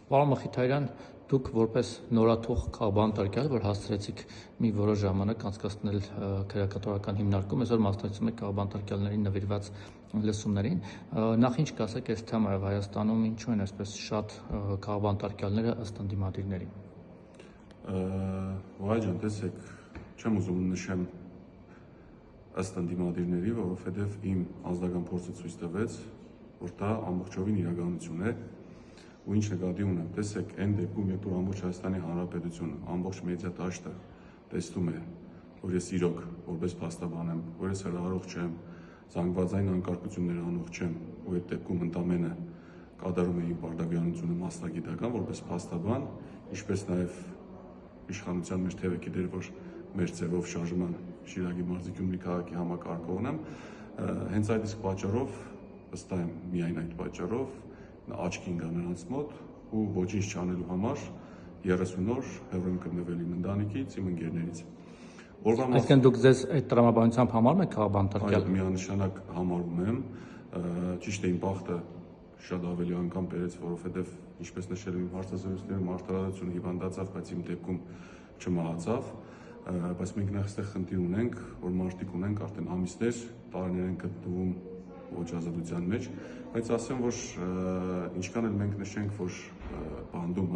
Պարոն Մխիթարյան, դուք որպես նորաթող քաղբանտարկյալ, որ հասցրեցիք մի որոշ ժամանակ անցկացնել քրեակատորական հիմնարկում, այսօր մասնակցում եք քաղբանտարկյալներին նվիրված լսումներին, նախ ինչ կասեք այս թեմայով Հայաստանում ինչու են այսպես շատ քաղբանտարկյալները ըստ ընդդիմադիրների։ Վայ ջան, տեսեք, չեմ ուզում նշեմ ըստ ընդդիմադիրների, որովհետև իմ անձնական փորձը ցույց տվեց, որ դա ամբողջովին իրականություն է, ու ինչ նկատի ունեմ, տեսեք, այն դեպքում, երբ որ ամբողջ Հայաստանի Հանրապետությունը, ամբողջ մեդիա դաշտը տեսնում է, որ ես իրոք որպես փաստաբան եմ, որ ես հրահարող չեմ, զանգվածային անկարգություններ անող չեմ, ու այդ դեպքում ընդամենը կատարում եմ իմ պարտականությունը մասնագիտական որպես փաստաբան, ինչպես նաև իշխանության մեջ թեւը գիտեր, որ մեր ձևով շարժման Շիրակի մարզի Գյումրի քաղաքի համակարգողն եմ, հենց այդ իսկ պատճառով, ըստ եմ միայն այդ պատճառով աչքին գա նրանց մոտ ու ոչինչ չանելու համար 30 օր հեռու եմ գտնվել իմ ընտանիքից, իմ ընկերներից։ Այսինքն դուք ձեզ այդ տրամաբանությամբ համարում եք քաղբանտարկյալ։ Այո, միանշանակ համարում եմ, ճիշտ է իմ բախտը շատ ավելի անգամ բերեց, որովհետև ինչպես նշել եմ հարցազրույցներում արտարադատությունը հիվանդացավ, բայց իմ դեպքում չմահացավ, բայց մենք նախ այստեղ խնդիր ունենք, որ մարդիկ ունենք արդեն ամիսներ, տարիներ են գտնվում ոչ ազատության մեջ, բայց ասեմ, որ ինչքան էլ մենք նշենք, որ բանդում,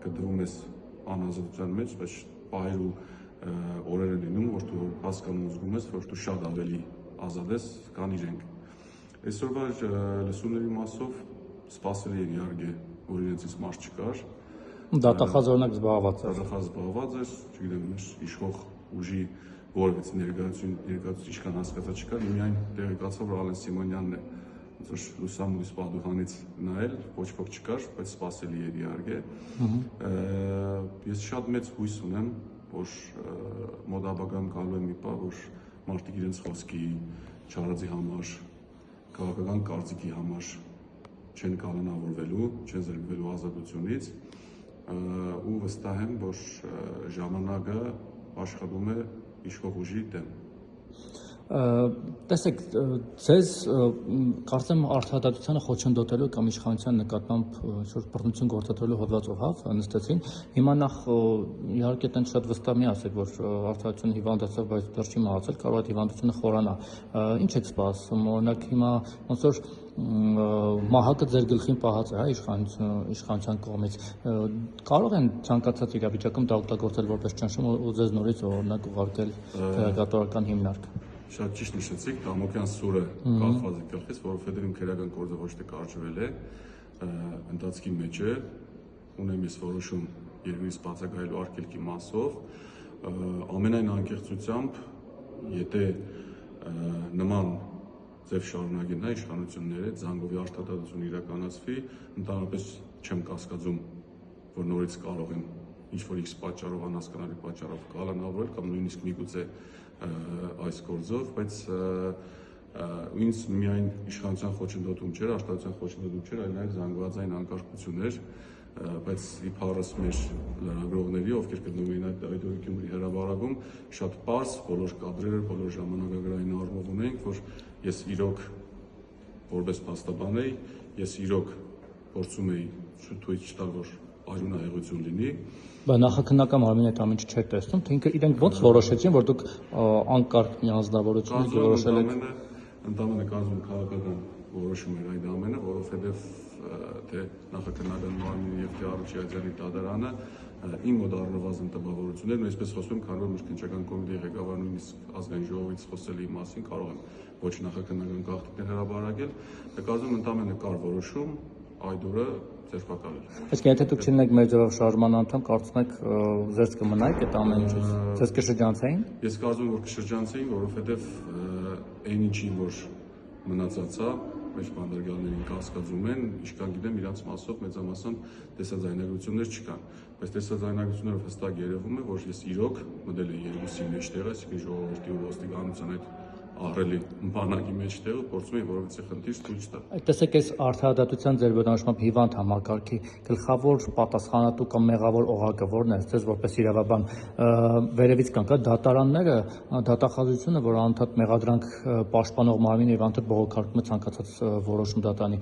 գտնվում ես անազատության մեջ, բայց պահեր ու օրեր են լինում, որ դու հասկանում զգում ես, որ դու շատ ավելի ազատ ես, քան իրենք։ Այսօրվա լսումների մասով սպասելի էր իհարկե, որ իրենցից մարդ չկար։ Դատախազ օրինակ զբաղված էր։ Դատախազ զբաղված էր, չգիտեմ, իշխող ուժի որևէ ներկայացուցիչ ինչքան հասկացա չկար, միայն տեղեկացա, որ Ալեն Սիմոնյանն է, ոնց որ լուսամուտից պատուհանից նայել, ոչ ոք չկար, բայց սպասելի էր իհարկե։ Ես շատ մեծ հույս ունեմ, որ մոտ ապագայում գալու է մի պահ, որ մարդիկ իրենց խոսքի, չարածի համար, քաղաքական կարծիքի համար չեն կանոնավորվելու, չեն զրկվելու ազատությունից ու վստահ եմ, որ ժամանակը աշխատում է իշխող ուժի դեմ։ Տեսեք, ձեզ կարծեմ արդարադատությանը խոչընդոտելու կամ իշխանության նկատմամբ ինչ-որ բռնություն գործադրելու հոդվածով նստեցին։ Հիմա նախ իհարկե տենց շատ վստահ մի ասեք, որ արդարադատությունը հիվանդացավ, բայց դեռ չի մահացել, կարող է հիվանդությունը խորանա։ Ինչ եք սպասում, օրինակ հիմա ոնց որ մահակը ձեր գլխին պահած է, իշխանության կողմից։ Կարող են ցանկացած իրավիճակում դա օգտագործել որպես ճնշում ու ձեզ նորից օրինակ ուղարկել քրեակատորական հիմնարկ։ Շատ ճիշտ նշեցիք, Դամոկյան սուրը կախված է գլխից, որովհետև իմ քրեական գործը ոչ թե կարճվել է, ընթացքի մեջ է, ունեմ ես որոշում երկրից բացակայելու արգելքի մասով, ամենայն անկեղծությամբ, եթե նման ձև շարունակեն իշխանությունները, զանգովի արդարադատություն իրականացվի, ընդհանրապես չեմ կասկածում, որ նորից կարող են ինչ-որ X պատճառով, անհասկանալի պատճառով կալանավորել կամ նույնիսկ միգուցե այս գործով, բայց ինձ միայն իշխանության խոչընդոտում չէր, արտադրության խոչընդոտում չէր, այլ նաև զանգվածային անկարգություններ, բայց իբարս մեր լրագրողների, ովքեր գտնվում էին այդ տեղի Գյումրի հրապարակում, շատ պարզ բոլոր կադրերը, բոլոր ժամանակագրային առումով ունենք, որ ես իրոք որպես փաստաբան էի, ես իրոք փորձում էի թույլ չտալ, որ արյունահեղություն լինի։ Բայց նախաքննական մարմինը այդ ամենը չէր տեսնում, թե ինքը իրենք ո՞նց որոշեցին, որ դուք անկարգ մի անձնավորություն որոշել եք։ Ընդամենը կարծում եմ քաղաքական որոշում էր այդ ամենը, որովհետև թե նախաքննական մարմինը եւ թե Արուչյանի դատարանը իմ մոտ առնվազն տպավորություններ, այսպես խոսում եմ, քանի որ մշտական կոմիտեի ղեկավարն նույնիսկ ազգային ժողովից խոսել իմ մասին, կարող եմ ոչ նախաքննական գաղտնիքներ հրապարակել, կարծում եմ ընդամենը կար որոշում այդ օրը ձերբակալել։ Այսինքն եթե դուք չլինեք մեր ձևով շարժման անդամ, կարծում եք զերծ կմնայիք այդ ամեն ինչից։ Ձեզ կշրջանցեին։ Ես կարծում եմ, որ կշրջանցեին, որովհետև այն ինչին, որ մնացած է, մեր բանդարգալներին կասկածում են, ինչքան գիտեմ, իրանց մասով մեծամասամբ տեսաձայնագրություններ չկան, բայց տեսաձայնագրություններով հստակ երևում է, որ ես իրոք մտել եմ երկուսի մեջտեղ, այսինքն ժողովրդի ու ոստիկանության այդ ահռելի բանակի մեջտեղ ու փորձում էին որևիցե խնդիր ցույց տալ։ Տեսեք, այս արդարադատության ձեր բնորոշմամբ հիվանդ համակարգի գլխավոր պատասխանատու կամ մեղավոր օղակը որն է, ձեզ որպես իրավաբան, վերևից կան դատարանները, դատախազությունը, որ անդադ մեղադրանք պաշտպանող մարմինը եւ անդադ բողոքարկում է ցանկացած որոշում դատանի,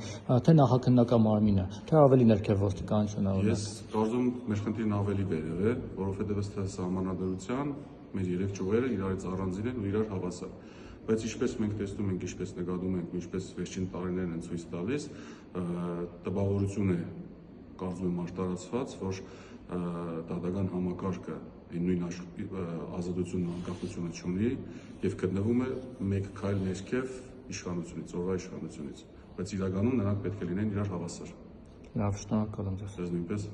թե նախաքննական մարմինը, թե ավելի ներքև ոստիկանությունը։ Ես կարծում մեր խնդիրն ավելի վերև է, որովհետեւ ըստ սահմանադրության մեր երեք ճյուղերը իրարից առանձին են ու իրար հավասար։ Բայց ինչպես մենք տեսնում ենք, ինչպես նկատում ենք, ինչպես վերջին տարիներն են ցույց տալիս, տպավորություն է կարծում եմ արտարացված, որ դատական համակարգը այն նույն ազատությունն ու անկախությունը չունի եւ գտնվում է մեկ քայլ ներքև իշխանությունից, օրվա իշխանությունից, բայց իրականում նրանք պետք է լինեն իրար հավասար։ Լավ, շնորհակալ եմ ձեզ։ Ձեզ նույնպես։